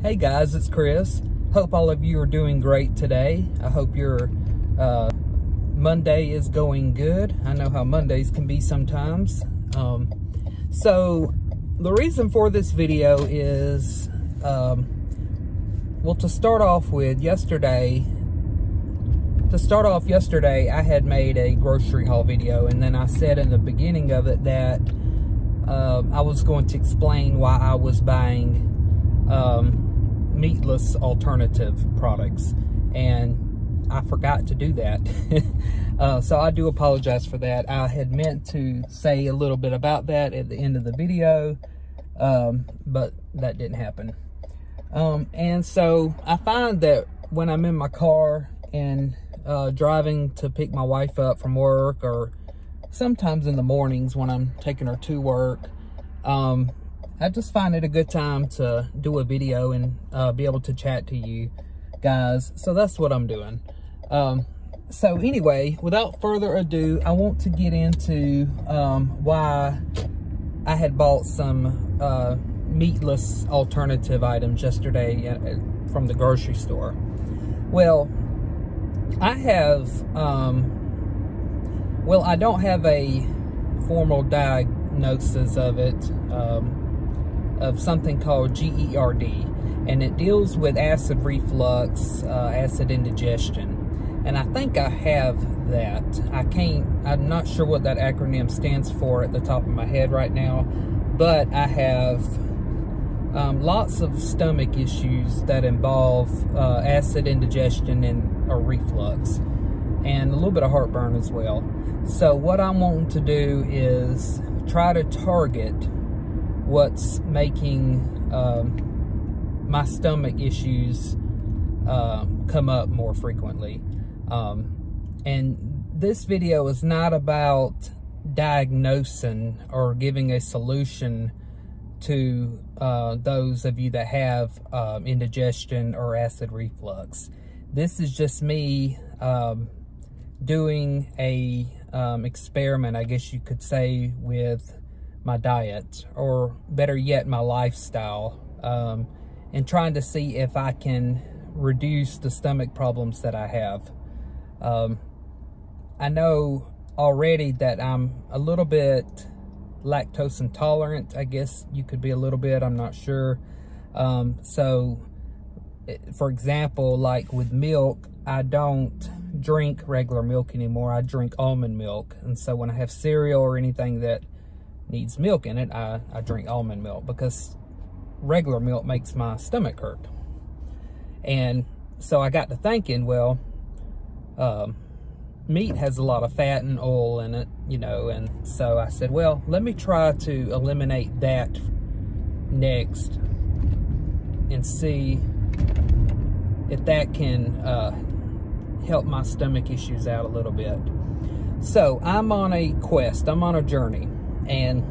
Hey guys, it's Chris. Hope all of you are doing great today. I hope your Monday is going good. I know how Mondays can be sometimes. So the reason for this video is, well, to start off yesterday, I had made a grocery haul video, and then I said in the beginning of it that I was going to explain why I was buying meatless alternative products, and I forgot to do that. So I do apologize for that. I had meant to say a little bit about that at the end of the video, but that didn't happen. And so I find that when I'm in my car and driving to pick my wife up from work, or sometimes in the mornings when I'm taking her to work, I just find it a good time to do a video and be able to chat to you guys. So that's what I'm doing. So anyway, without further ado, I want to get into why I had bought some meatless alternative items yesterday from the grocery store. Well, I have, well, I don't have a formal diagnosis of it, of something called GERD, and it deals with acid reflux, acid indigestion. And I think I have that. I'm not sure what that acronym stands for at the top of my head right now, but I have lots of stomach issues that involve acid indigestion and reflux, and a little bit of heartburn as well. So what I'm wanting to do is try to target what's making my stomach issues come up more frequently. And this video is not about diagnosing or giving a solution to those of you that have indigestion or acid reflux. This is just me doing a experiment, I guess you could say, with my diet, or better yet, my lifestyle, and trying to see if I can reduce the stomach problems that I have. I know already that I'm a little bit lactose intolerant, I guess you could be a little bit, I'm not sure. So for example, like with milk, I don't drink regular milk anymore. I drink almond milk. And so when I have cereal or anything that needs milk in it, I drink almond milk, because regular milk makes my stomach hurt. And so I got to thinking, well, meat has a lot of fat and oil in it, you know, and so I said, well, let me try to eliminate that next and see if that can help my stomach issues out a little bit. So I'm on a quest, I'm on a journey, and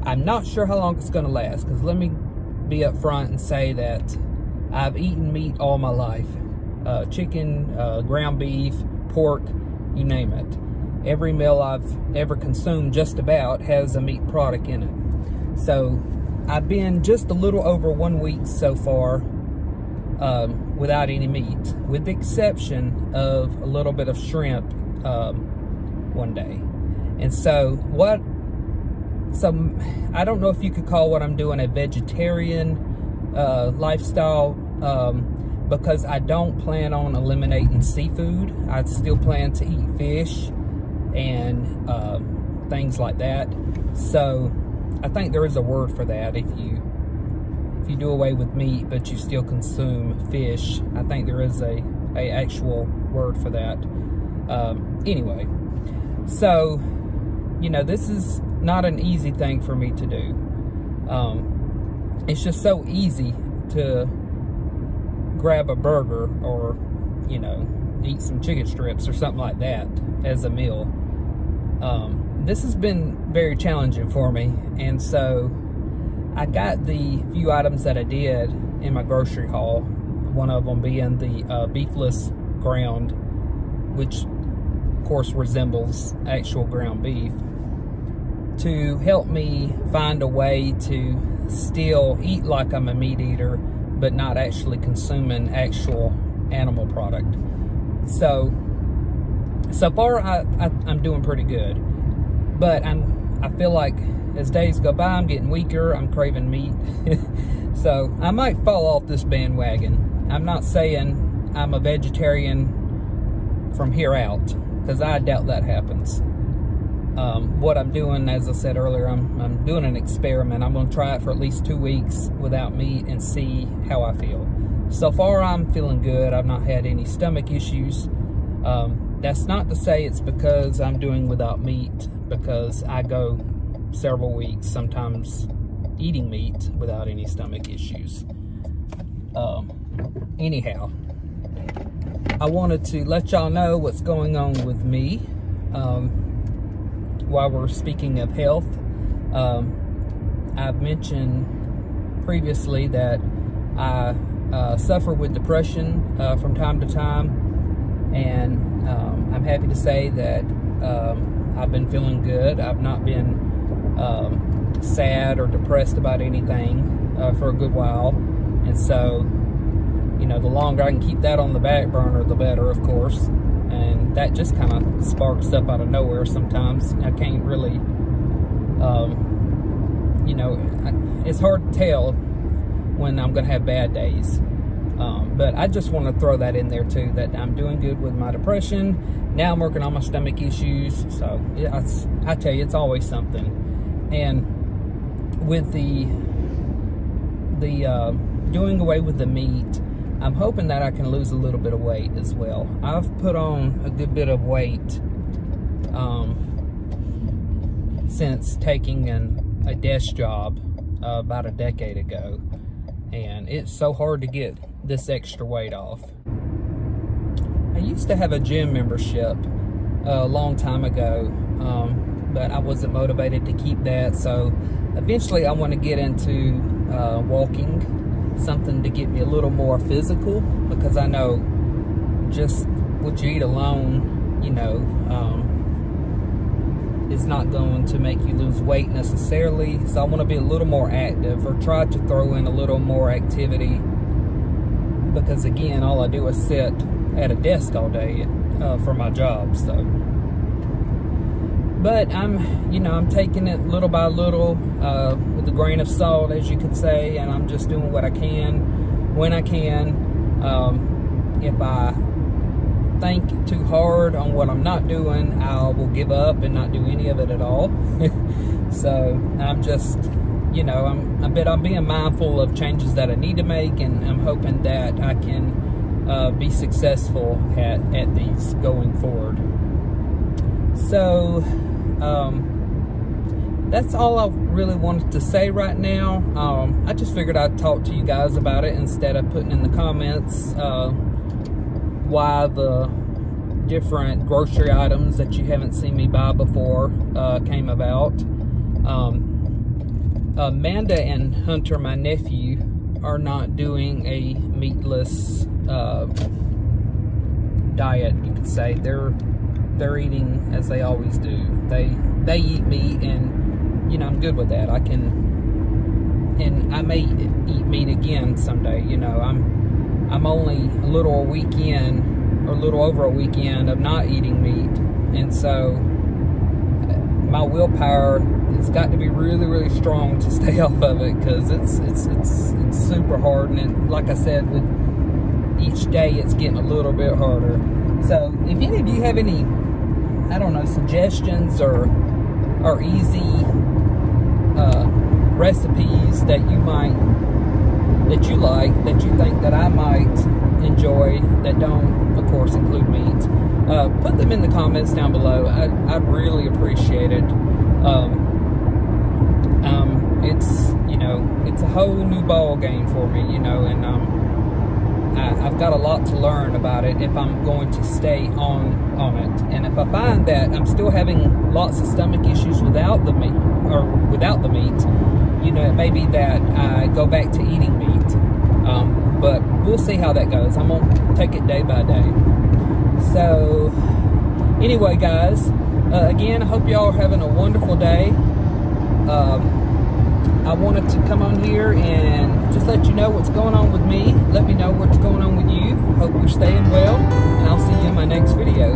I'm not sure how long it's gonna last, because let me be up front and say that I've eaten meat all my life. Chicken, ground beef, pork, you name it. Every meal I've ever consumed just about has a meat product in it. So I've been just a little over 1 week so far without any meat, with the exception of a little bit of shrimp one day. And so I don't know if you could call what I'm doing a vegetarian lifestyle, because I don't plan on eliminating seafood. I still plan to eat fish and things like that. So I think there is a word for that. If you do away with meat but you still consume fish, I think there is a actual word for that. Anyway, so you know, this is not an easy thing for me to do. It's just so easy to grab a burger, or, you know, eat some chicken strips or something like that as a meal. This has been very challenging for me, and so I got the few items that I did in my grocery haul, one of them being the beefless ground, which of course resembles actual ground beef, to help me find a way to still eat like I'm a meat eater, but not actually consuming actual animal product. So far I'm doing pretty good, but I feel like as days go by, I'm getting weaker. I'm craving meat. So I might fall off this bandwagon. I'm not saying I'm a vegetarian from here out, because I doubt that happens. What I'm doing, as I said earlier, I'm doing an experiment. I'm going to try it for at least 2 weeks without meat and see how I feel. So far, I'm feeling good. I've not had any stomach issues. That's not to say it's because I'm doing without meat, because I go several weeks, sometimes eating meat without any stomach issues. Anyhow, I wanted to let y'all know what's going on with me. While we're speaking of health, I've mentioned previously that I suffer with depression from time to time, and I'm happy to say that I've been feeling good. I've not been sad or depressed about anything for a good while, and so, you know, the longer I can keep that on the back burner, the better, of course. And that just kind of sparks up out of nowhere sometimes. I can't really, you know, it's hard to tell when I'm going to have bad days. But I just want to throw that in there too, that I'm doing good with my depression. Now I'm working on my stomach issues. So yeah, I tell you, it's always something. And with the doing away with the meat, I'm hoping that I can lose a little bit of weight as well. I've put on a good bit of weight since taking a desk job about a decade ago. And it's so hard to get this extra weight off. I used to have a gym membership a long time ago, but I wasn't motivated to keep that. So eventually I want to get into walking, something to get me a little more physical, because I know just what you eat alone, you know, is not going to make you lose weight necessarily. So I want to be a little more active, or try to throw in a little more activity, because again, all I do is sit at a desk all day for my job. So, but I'm taking it little by little, with a grain of salt, as you could say, and I'm just doing what I can, when I can. If I think too hard on what I'm not doing, I will give up and not do any of it at all. So I'm just, you know, I'm being mindful of changes that I need to make, and I'm hoping that I can be successful at these going forward. So that's all I really wanted to say right now. I just figured I'd talk to you guys about it instead of putting in the comments why the different grocery items that you haven't seen me buy before came about. Amanda and Hunter, my nephew, are not doing a meatless diet, you could say. They're eating as they always do. They eat meat, and you know, I'm good with that. I may eat meat again someday. You know, I'm only a little over a weekend of not eating meat, and so my willpower has got to be really, really strong to stay off of it, because it's super hard, and like I said, with each day it's getting a little bit harder. So if any of you have any, I don't know, suggestions or easy recipes that you think that I might enjoy, that don't, of course, include meat, put them in the comments down below. I'd really appreciate it. It's, you know, it's a whole new ball game for me, you know, and I've got a lot to learn about it if I'm going to stay on it. And if I find that I'm still having lots of stomach issues without the meat, you know, it may be that I go back to eating meat. But we'll see how that goes. I'm gonna take it day by day. So anyway, guys, again, I hope y'all are having a wonderful day. I wanted to come on here and just let you know what's going on with me. Let me know what's going on with you. Hope you're staying well, and I'll see you in my next video.